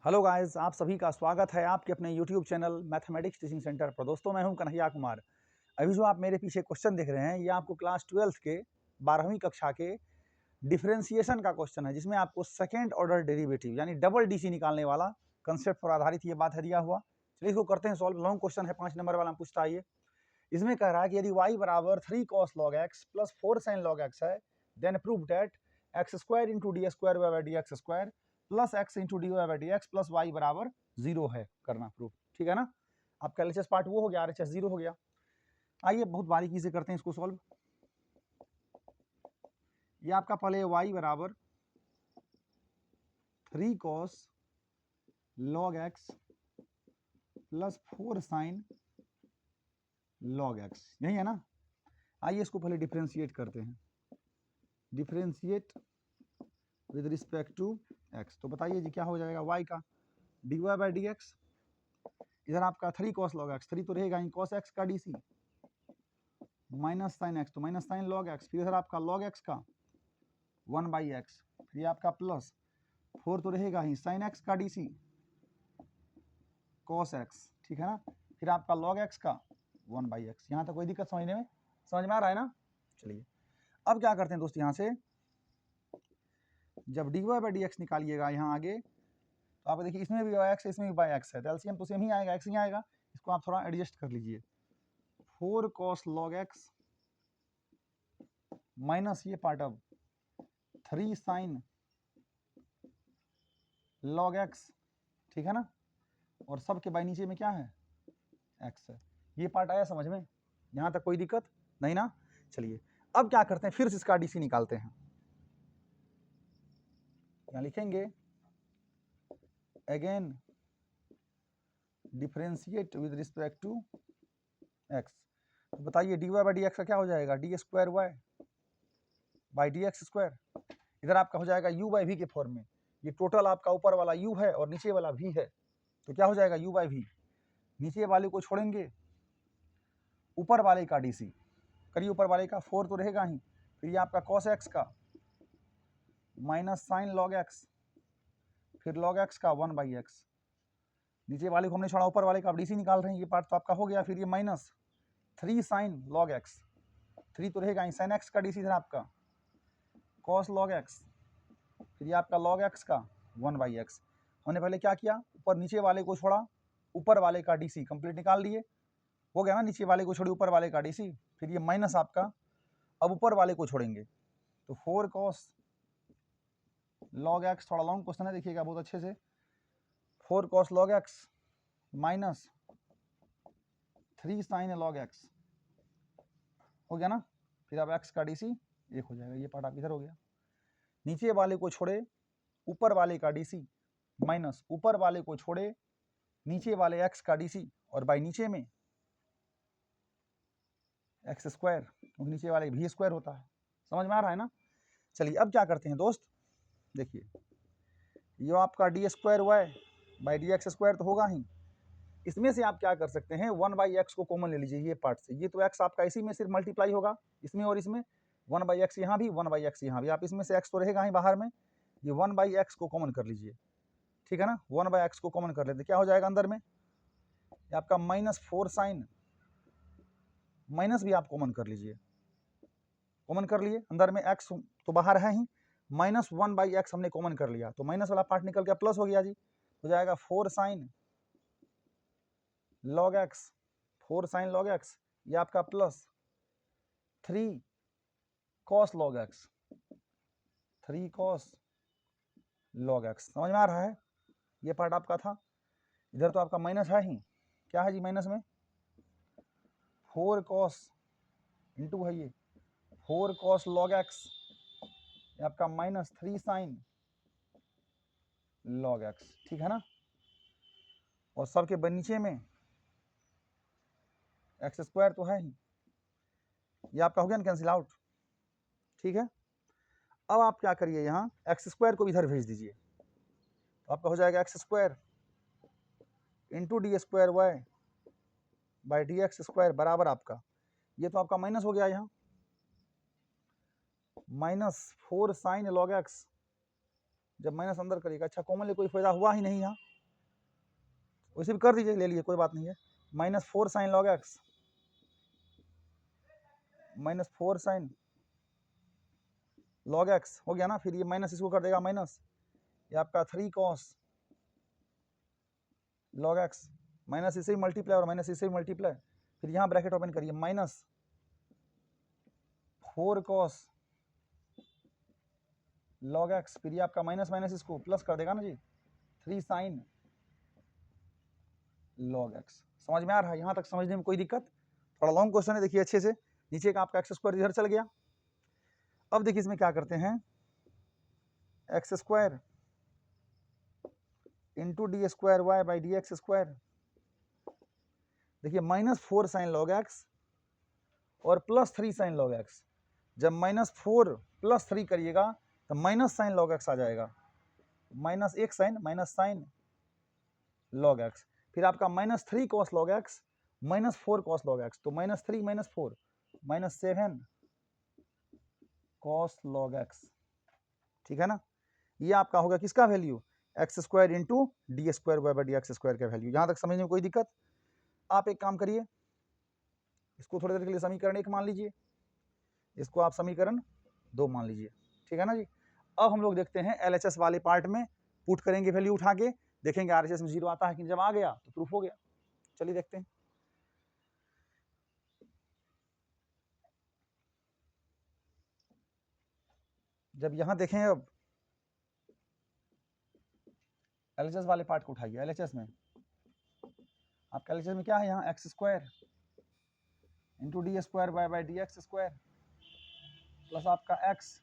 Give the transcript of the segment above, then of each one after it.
Hello guys, आप सभी का स्वागत है आपके अपने YouTube channel mathematics teaching centre पर। दोस्तों, मैं हूं कन्हैया कुमार। अभी जो आप मेरे पीछे क्वेश्चन देख रहे हैं, ये आपको क्लास 12th के 12वीं कक्षा के डिफरेंशिएशन का क्वेश्चन है, जिसमें आपको सेकेंड ऑर्डर डेरिवेटिव यानी डबल डीसी निकालने वाला कंसेप्ट पर आधारित ये बात है दिया हुआ। चलिए इसको करते हैं सॉल्व। लॉन्ग क्वेश्चन है, 5 नंबर वाला पूछता है। इसमें कह रहा है कि यदि y बराबर 3 cos log x plus 4 sin log x है, then prove that x square into d square y by d x square plus x into d y by d x plus y बराबर 0 है। करना proof, ठीक है ना। आपका LHS part वो हो गया, आरएचएस 0 हो गया। आइए बहुत बारीकी से करते हैं इसको सॉल्व। ये आपका पहले y बराबर 3 cos log x plus 4 sin log x, यही है ना। आइए इसको पहले डिफरेंशिएट करते हैं। Differentiate with respect to x, तो बताइए जी क्या हो जाएगा। y का dy बाई डी एक्स, इधर आपका 3 cos log x, 3 तो रहेगा ही, cos x का डी सी माइनस साइन एक्स, तो माइनस साइन log x, फिर इधर आपका log x का 1 बाई एक्स, फिर आपका प्लस 4 तो रहेगा ही, साइन x का डी सी cos x, ठीक है ना। फिर आपका log x का 1 बाई एक्स। यहाँ तक कोई दिक्कत समझने में, समझ में आ रहा है ना। चलिए अब क्या करते हैं दोस्त, यहाँ से जब dy बाई डी एक्स निकालिएगा यहाँ आगे, तो आप देखिए इसमें भी बाई एक्स है, इसमें भी बाई एक्स है, तो एलसीएम तो सेम ही आएगा, एक्स ही आएगा। इसको आप थोड़ा एडजस्ट कर लीजिए। 4 cos log x माइनस ये पार्ट अब 3 sin log x, ठीक है ना। और सब के बाई नीचे में क्या है, x है। ये पार्ट आया समझ में, यहाँ तक कोई दिक्कत नहीं ना। चलिए अब क्या करते हैं, फिर से इसका डीसी निकालते हैं। यहाँ लिखेंगे again differentiate with respect to x। तो बताइए dy बाई डी एक्स का क्या हो जाएगा, d square y by d x square. इधर आपका हो जाएगा u बाई वी के फॉर्म में। ये टोटल आपका ऊपर वाला u है और नीचे वाला v है, तो क्या हो जाएगा u बाई वी। नीचे वाले को छोड़ेंगे, ऊपर वाले का डी सी करिए, ऊपर वाले का 4 तो रहेगा ही, फिर ये आपका cos x का माइनस साइन log x, फिर log x का 1 बाई एक्स। नीचे वाले को हमने छोड़ा, ऊपर वाले का आप डीसी निकाल रहे हैं, ये पार्ट तो आपका हो गया। फिर ये माइनस 3 साइन log x, 3 तो रहेगा ही, साइन x का डीसी था आपका cos log x, फिर ये आपका log x का 1 बाई एक्स। हमने पहले क्या किया, ऊपर नीचे वाले को छोड़ा, ऊपर वाले का डीसी कंप्लीट निकाल लिए, हो गया ना। नीचे वाले को छोड़िए, ऊपर वाले का डीसी, फिर ये माइनस आपका, अब ऊपर वाले को छोड़ेंगे, तो 4 cos log x, थोड़ा लॉन्ग क्वेश्चन है देखिएगा बहुत अच्छे से। 4 cos log x minus 3 sine log x, हो गया ना। फिर अब x का डीसी 1 हो जाएगा, ये पार्ट आप इधर हो गया। नीचे वाले को छोड़े, ऊपर वाले का डीसी माइनस ऊपर वाले को छोड़े, नीचे वाले x का डीसी और बाई नीचे में एक्स स्क्वायर, क्योंकि नीचे वाले भी स्क्वायर होता है। समझ में आ रहा है ना। चलिए अब क्या करते हैं दोस्त, देखिए ये आपका d square y by d x square तो होगा ही। इसमें से आप क्या कर सकते हैं, 1 बाई एक्स को कॉमन ले लीजिए ये पार्ट से। ये तो एक्स आपका इसी में सिर्फ मल्टीप्लाई होगा, इसमें और इसमें। 1 बाई एक्स यहाँ भी, 1 बाई एक्स यहाँ भी। आप इसमें से एक्स तो रहेगा ही बाहर में, ये 1 बाई एक्स को कॉमन कर लीजिए, ठीक है ना। 1 बाई एक्स को कॉमन कर लेते, क्या हो जाएगा अंदर में, ये आपका माइनस 4 साइन, माइनस भी आप कॉमन कर लीजिए। कॉमन कर लिए, अंदर में एक्स तो बाहर है ही, माइनस 1 बाई एक्स हमने कॉमन कर लिया, तो माइनस वाला पार्ट निकल गया, प्लस हो गया जी। हो जाएगा 4 sine log x, 4 sine log x, ये आपका plus 3 cos log x, 3 cos log x। समझ में आ रहा है, ये पार्ट आपका था। इधर तो आपका माइनस है ही, क्या है जी माइनस में, 4 cos इंटू है ये 4 cos log x, ये आपका माइनस 3 साइन log x, ठीक है ना। और सबके नीचे में एक्स स्क्वायर तो है ही, ये आपका हो गया ना कैंसिल आउट, ठीक है। अब आप क्या करिए, यहाँ एक्स स्क्वायर को भी इधर भेज दीजिए, तो आपका हो जाएगा x square into d square y by d x square बराबर आपका, ये तो आपका माइनस हो गया यहाँ, माइनस 4 साइन log x। जब माइनस अंदर करिएगा, अच्छा कॉमन ले कोई फायदा हुआ ही नहीं यहाँ, उसे भी कर दीजिए, ले लीजिए, कोई बात नहीं है। -4 sign log x, -4 sign log x हो गया ना। फिर ये माइनस इसको कर देगा माइनस, ये आपका 3 कॉस लॉग एक्स, माइनस इसे ही मल्टीप्लाई और माइनस इसे ही मल्टीप्लाई, फिर यहाँ ब्रैकेट ओपन करिए, -4 कॉस लॉग एक्स, फिर ये आपका माइनस माइनस इसको प्लस कर देगा ना जी, 3 साइन लॉग एक्स। समझ में आ रहा है? यहाँ तक समझने में कोई दिक्कत? थोड़ा लॉन्ग क्वेश्चन है, देखिए अच्छे से। नीचे का आपका एक्स स्क्वायर इधर चल गया। अब देखिए इसमें क्या करते हैं, x square into d square y by d x square. देखिए -4 साइन लॉग एक्स और +3 साइन लॉग एक्स। जब -4 + 3 करिएगा तो माइनस साइन लॉग एक्स आ जाएगा, -1 sine minus sine log x. फिर आपका -3 cos log x, -4 cos log x, तो -3 -4 -7 कॉस लॉग एक्स। ठीक है ना? ये आपका होगा किसका value, x square into d square y by d x square का वैल्यू। यहाँ तक समझने में कोई दिक्कत? आप एक काम करिए, इसको थोड़ी देर के लिए समीकरण 1 मान लीजिए, इसको आप समीकरण 2 मान लीजिए। ठीक है ना जी? अब हम लोग देखते हैं LHS वाले पार्ट में, पुट करेंगे वैल्यू उठा के, देखेंगे RHS में 0 आता है कि जब आ गया तो प्रूफ हो गया। चलिए देखते हैं। जब यहां देखें, अब LHS वाले पार्ट को उठाइए। LHS में आपका LHS में क्या है, यहाँ x square into d square y by d x square plus आपका x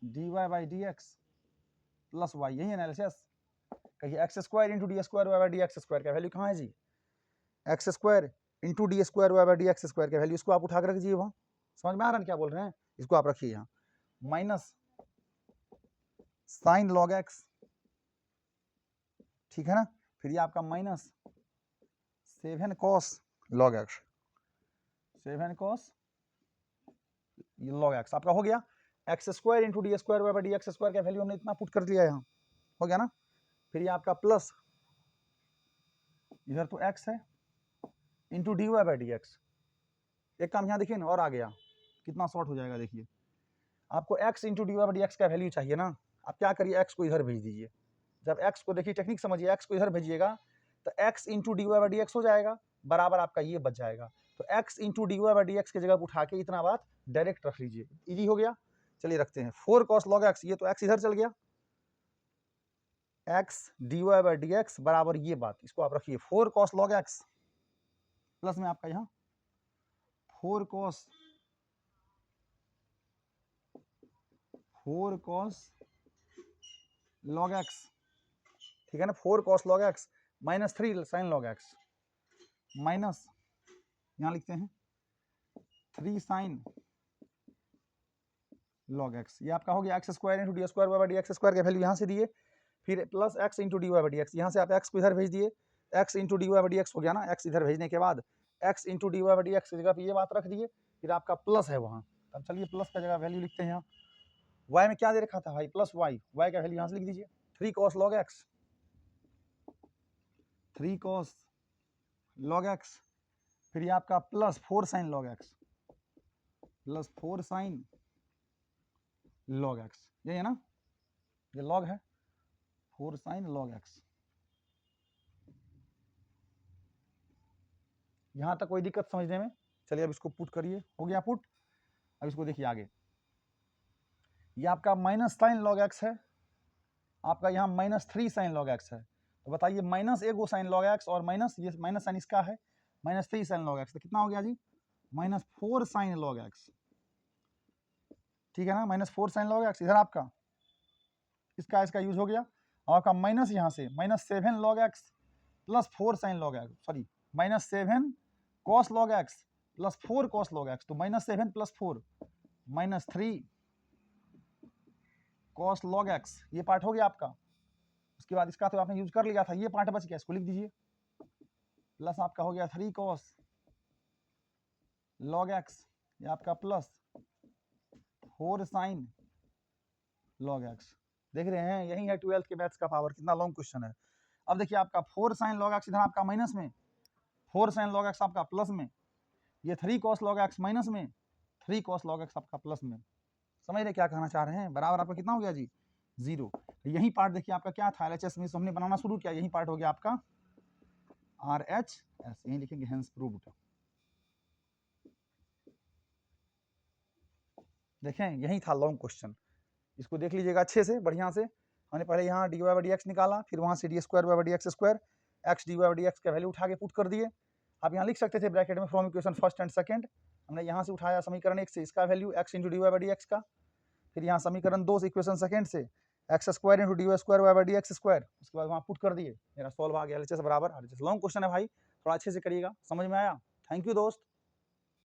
d y by d x plus y, यही है ना LHS? कहिए x square into d square y by d x square का वैल्यू कहाँ है जी, x square into d square y by d x square का वैल्यू, इसको आप उठा कर रखिए वहाँ। समझ में आ रहा है क्या बोल रहे हैं? इसको आप रखिए यहाँ, माइनस साइन लॉग एक्स, ठीक है ना। फिर ये आपका -7 cos log x, 7 cos log x आपका हो गया। X square into d square y by d x square का वैल्यू हमने इतना पुट कर दिया यहाँ, हो गया ना। फिर ये आपका प्लस, इधर तो एक्स है, into d y by d x. एक काम यहाँ देखिए ना, और आ गया, कितना शॉर्ट हो जाएगा देखिए। आपको x into d y by d x का वैल्यू चाहिए ना, आप क्या करिए, x को इधर भेज दीजिए। जब x को, देखिए टेक्निक समझिए, x को इधर भेजिएगा तो x into d y by d x हो जाएगा, बराबर आपका ये बच जाएगा। तो x into d y by d x की जगह उठा के इतना बात डायरेक्ट रख लीजिए, इजी हो गया। चलिए रखते हैं 4 कॉस लॉग एक्स, ये तो x इधर चल गया, x d y by d x बराबर ये बात, इसको आप रखिए 4 कॉस लॉग एक्स प्लस में आपका यहाँ 4 कॉस लॉग एक्स, ठीक है ना। 4 cos log x -3 sign log x, minus यहाँ लिखते हैं 3 साइन लॉग एक्स। ये आपका हो गया x square into d square y by d x square का वैल्यू यहाँ से दिए, फिर plus x into d y by d x, यहाँ से आप एक्स को इधर भेज दिए, x into d y by d x हो गया ना। एक्स इधर भेजने के बाद x into d y by d x की जगह पे ये बात रख दिए, फिर आपका प्लस है वहाँ। अब चलिए प्लस का जगह वैल्यू लिखते हैं यहाँ, वाई में क्या दे रखा था भाई, प्लस वाई, वाई का वैल्यू यहाँ से लिख दीजिए 3 cos log x, 3 cos log x, फिर ये आपका plus 4 sign log x, plus 4 sign log x, यही है ना, ये लॉग है, 4 साइन लॉग एक्स। यहां तक कोई दिक्कत समझने में? चलिए अब इसको पुट करिए, हो गया पुट। अब इसको देखिए आगे, ये आपका माइनस साइन लॉग एक्स है, आपका यहाँ -3 साइन लॉग एक्स है। तो बताइए माइनस एक वो साइन लॉग एक्स और माइनस ये माइनस साइन इसका है -3 साइन लॉग एक्स, तो कितना हो गया जी, -4 साइन लॉग एक्स, ठीक है ना। -4 साइन लॉग एक्स इधर आपका, इसका यूज हो गया, और आपका माइनस यहाँ से -7 log x plus 4 sign log x, sorry -7 cos log x plus 4 cos log x, तो -7 प्लस 4 -3 कॉस लॉग एक्स, ये पार्ट हो गया आपका। उसके बाद इसका तो आपने यूज कर लिया था, ये पार्ट बच गया, इसको लिख दीजिए, प्लस आपका हो गया 3 कॉस लॉग एक्स, ये आपका प्लस 4 साइन लॉग एक्स। देख रहे हैं, यही है 12th के मैथ्स का पावर, कितना लॉन्ग क्वेश्चन है। अब देखिए आपका 4 sin log x इधर आपका माइनस में, 4 sin log x आपका प्लस में, ये 3 cos log x माइनस में, 3 cos log x आपका प्लस में। समझ रहे क्या कहना चाह रहे हैं? बराबर आपका कितना हो गया जी? 0। यही पार्ट देखिए आपका क्या था, LHS में हमने बनाना शुरू किया, यही पार्ट हो गया आपका RHS, यही लिखेंगे हेंस प्रूव्ड। देखें यही था लॉन्ग क्वेश्चन, इसको देख लीजिएगा अच्छे से बढ़िया से। हमने पहले यहाँ dy बाई डी एक्स निकाला, फिर वहाँ से D square by d x square, x D by d x का वैल्यू उठा के पुट कर दिए। आप यहाँ लिख सकते थे ब्रैकेट में from equation first and second. हमने यहाँ से उठाया समीकरण 1 से इसका value x into D by d x का, फिर यहाँ समीकरण 2 से इक्वेशन सेकंड से x square into d square by d x square, उसके बाद वहाँ पुट कर दिए, मेरा सॉल्व आ गया LHS बराबर RHS। लॉन्ग क्वेश्चन है भाई, थोड़ा अच्छे से करिएगा, समझ में आया? थैंक यू दोस्त।